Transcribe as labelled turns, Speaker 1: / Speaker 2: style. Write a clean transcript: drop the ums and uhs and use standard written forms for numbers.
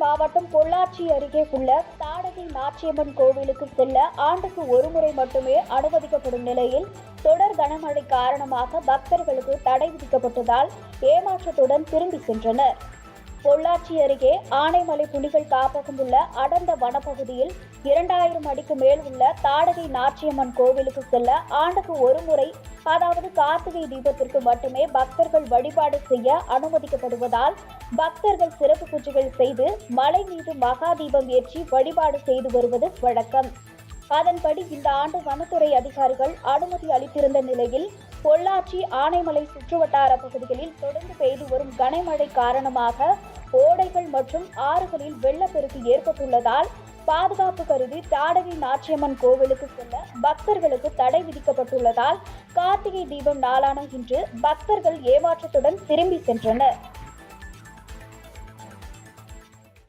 Speaker 1: மாவட்டம் பொள்ளாச்சி அருகே உள்ள தாடகை நாச்சியம்மன் கோவிலுக்கு செல்ல ஆண்டுக்கு ஒருமுறை மட்டுமே அனுமதிக்கப்படும் நிலையில் தொடர் கனமழை காரணமாக பக்தர்களுக்கு தடை விதிக்கப்பட்டதால் ஏமாற்றத்துடன் திரும்பி சென்றனர். பொள்ளாச்சி அருகே ஆனைமலை புலிகள் காப்பகம் உள்ள அடர்ந்த வனப்பகுதியில் 2000 அடிக்கு மேல் உள்ள தாடகை நாச்சியம்மன் கோவிலுக்கு செல்ல ஆண்டுக்கு ஒருமுறை, அதாவது கார்த்திகை தீபத்திற்கு மட்டுமே பக்தர்கள் வழிபாடு செய்ய அனுமதிக்கப்படுவதால் பக்தர்கள் சிறப்பு பூஜைகள் செய்து மலை மீது மகா தீபம் ஏற்றி வழிபாடு செய்து வருவது வழக்கம். அதன்படி இந்த ஆண்டு வனத்துறை அதிகாரிகள் அனுமதி அளித்திருந்த நிலையில் பொள்ளாச்சி ஆனைமலை சுற்றுவட்டார பகுதிகளில் தொடர்ந்து பெய்து வரும் கனமழை காரணமாக ஓடைகள் மற்றும் ஆறுகளில் வெள்ளப்பெருக்கு ஏற்பட்டுள்ளதால் பாதுகாப்பு கருதி தாடகை நாச்சியம்மன் கோவிலுக்கு செல்ல பக்தர்களுக்கு தடை விதிக்கப்பட்டுள்ளதால் கார்த்திகை தீபம் நாளான இன்று பக்தர்கள் ஏமாற்றத்துடன் திரும்பி சென்றனர்.